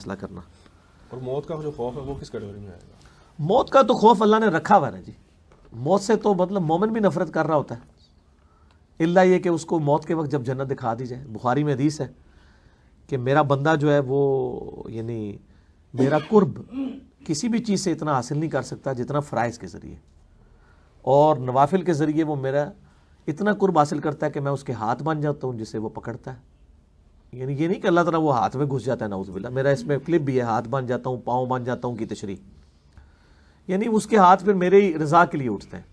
فیصلہ کرنا. اور موت کا جو خوف ہے وہ کس کیٹیگری میں آئے گا؟ موت کا تو خوف اللہ نے رکھا ہوا ہے نا جی. موت سے تو مطلب مومن بھی نفرت کر رہا ہوتا ہے، الا یہ کہ اس کو موت کے وقت جب جنت دکھا دی جائے. بخاری میں حدیث ہے کہ میرا بندہ جو ہے وہ یعنی میرا قرب کسی بھی چیز سے اتنا حاصل نہیں کر سکتا جتنا فرائض کے ذریعے، اور نوافل کے ذریعے وہ میرا اتنا قرب حاصل کرتا ہے کہ میں اس کے ہاتھ بن جاتا ہوں جسے وہ پکڑتا ہے. یعنی یہ نہیں کہ اللہ تعالیٰ وہ ہاتھ میں گھس جاتا ہے، نعوذ باللہ. میرا اس میں کلپ بھی ہے، ہاتھ بن جاتا ہوں، پاؤں بن جاتا ہوں کی تشریح. یعنی اس کے ہاتھ پھر میرے ہی رضا کے لیے اٹھتے ہیں.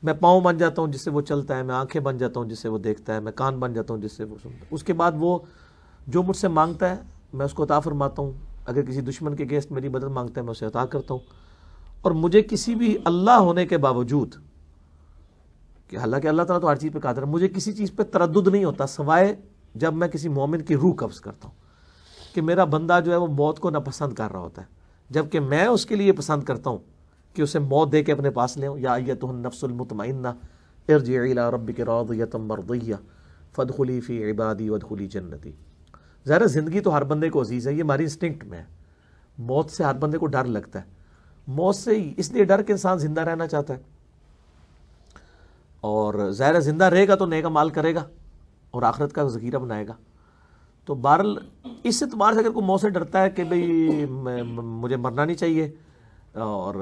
میں پاؤں بن جاتا ہوں جس سے وہ چلتا ہے، میں آنکھیں بن جاتا ہوں جس سے وہ دیکھتا ہے، میں کان بن جاتا ہوں جس سے وہ سنتا ہے. اس کے بعد وہ جو مجھ سے مانگتا ہے میں اس کو عطا فرماتا ہوں. اگر کسی دشمن کے اگینسٹ میری مدد مانگتا ہے میں اسے عطا کرتا ہوں. اور مجھے کسی بھی اللہ ہونے کے باوجود کہ حالانکہ اللہ تعالیٰ تو ہر چیز پہ قادر ہے، مجھے کسی چیز پہ تردد نہیں ہوتا سوائے جب میں کسی مومن کی روح قبض کرتا ہوں کہ میرا بندہ جو ہے وہ موت کو ناپسند کر رہا ہوتا ہے، جبکہ میں اس کے لیے پسند کرتا ہوں کہ اسے موت دے کے اپنے پاس لے آؤں. یا ایتھا النفس المطمئنہ ارجعی الی ربک راضیۃ مرضیہ فادخلی فی عبادی وادخلی جنتی. ظاہر زندگی تو ہر بندے کو عزیز ہے، یہ ہماری انسٹنکٹ میں ہے. موت سے ہر بندے کو ڈر لگتا ہے. موت سے اس لیے ڈر کہ انسان زندہ رہنا چاہتا ہے، اور ظاہر زندہ رہے گا تو نیک اعمال کرے گا اور آخرت کا ذخیرہ بنائے گا. تو بہرحال اس اعتبار سے اگر کوئی موت سے ڈرتا ہے کہ بھئی مجھے مرنا نہیں چاہیے، اور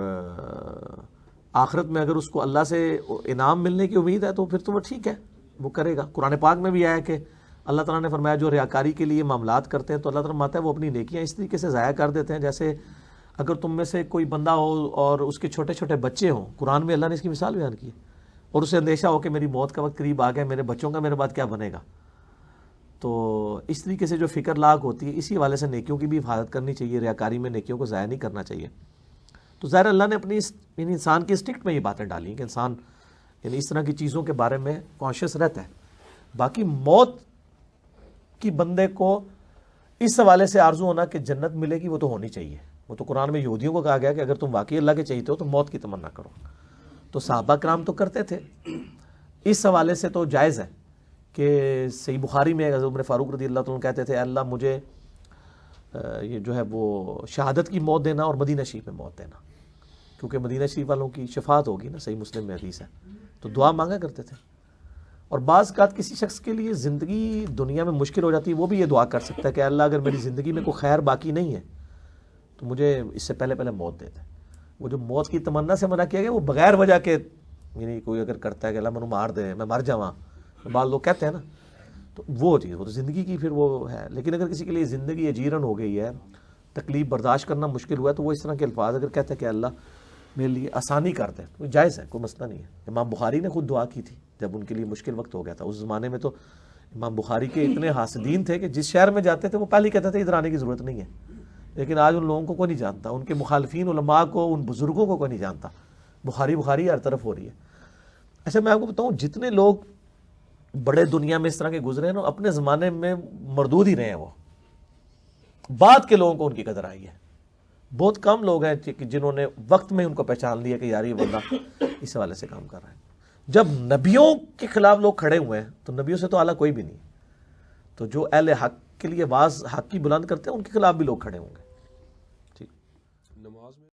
آخرت میں اگر اس کو اللہ سے انعام ملنے کی امید ہے تو پھر تو وہ ٹھیک ہے، وہ کرے گا. قرآن پاک میں بھی آیا کہ اللہ تعالیٰ نے فرمایا جو ریاکاری کے لیے معاملات کرتے ہیں تو اللہ تعالیٰ فرماتا ہے وہ اپنی نیکیاں اس طریقے سے ضائع کر دیتے ہیں جیسے اگر تم میں سے کوئی بندہ ہو اور اس کے چھوٹے چھوٹے بچے ہوں. قرآن میں اللہ نے اس کی مثال بیان کی ہے، اور اسے اندیشہ ہو کہ میری موت کا وقت قریب آ گیا، میرے بچوں کا میرے بعد کیا بنے گا. تو اس طریقے سے جو فکر لاگ ہوتی ہے اسی حوالے سے نیکیوں کی بھی حفاظت کرنی چاہیے، ریاکاری میں نیکیوں کو ضائع نہیں کرنا چاہیے. تو ظاہر اللہ نے اپنی یعنی انسان کی انسٹنکٹ میں یہ باتیں ڈالی ہیں کہ انسان یعنی اس طرح کی چیزوں کے بارے میں کانشیس رہتا ہے. باقی موت کی بندے کو اس حوالے سے آرزو ہونا کہ جنت ملے گی وہ تو ہونی چاہیے. وہ تو قرآن میں یہودیوں کو کہا گیا کہ اگر تم واقعی اللہ کے چاہیتے ہو تو موت کی تمنا کرو. تو صحابہ کرام تو کرتے تھے. اس حوالے سے تو جائز ہے کہ صحیح بخاری میں عمر فاروق رضی اللہ عنہ کہتے تھے اے اللہ مجھے یہ جو ہے وہ شہادت کی موت دینا اور مدینہ شریف میں موت دینا، کیونکہ مدینہ شریف والوں کی شفاعت ہوگی نا، صحیح مسلم میں حدیث ہے. تو دعا مانگا کرتے تھے. اور بعض اوقات کسی شخص کے لیے زندگی دنیا میں مشکل ہو جاتی ہے، وہ بھی یہ دعا کر سکتا ہے کہ اللہ اگر میری زندگی میں کوئی خیر باقی نہیں ہے تو مجھے اس سے پہلے پہلے موت دے دے. وہ جو موت کی تمنا سے منع کیا گیا وہ بغیر وجہ کے یعنی کوئی اگر کرتا ہے کہ اللہ منو مار دے میں مر جاواں، بعض لوگ کہتے ہیں نا، تو وہ چیز وہ تو زندگی کی پھر وہ ہے. لیکن اگر کسی کے لیے زندگی اجیرن ہو گئی ہے، تکلیف برداشت کرنا مشکل ہوا ہے، تو وہ اس طرح کے الفاظ اگر کہتا ہے کہ اللہ میرے لیے آسانی کر دے تو جائز ہے، کوئی مسئلہ نہیں ہے. امام بخاری نے خود دعا کی تھی جب ان کے لیے مشکل وقت ہو گیا تھا. اس زمانے میں تو امام بخاری کے اتنے حاسدین تھے کہ جس شہر میں جاتے تھے وہ پہلے کہتے تھے ادھر آنے کی ضرورت نہیں ہے. لیکن آج ان لوگوں کو کوئی نہیں جانتا، ان کے مخالفین علماء کو، ان بزرگوں کو کوئی نہیں جانتا. بخاری ہر طرف ہو رہی ہے. اچھا میں آپ کو بتاؤں جتنے لوگ بڑے دنیا میں اس طرح کے گزرے ہیں نا اپنے زمانے میں مردود ہی رہے ہیں. وہ بعد کے لوگوں کو ان کی قدر آئی ہے. بہت کم لوگ ہیں جنہوں نے وقت میں ان کو پہچان لیا کہ یار یہ بندہ اس حوالے سے کام کر رہا ہے. جب نبیوں کے خلاف لوگ کھڑے ہوئے ہیں تو نبیوں سے تو اعلیٰ کوئی بھی نہیں. تو جو اہل حق کے لیے آواز حق کی بلند کرتے ہیں ان کے خلاف بھی لوگ کھڑے ہوں گے. نماز میں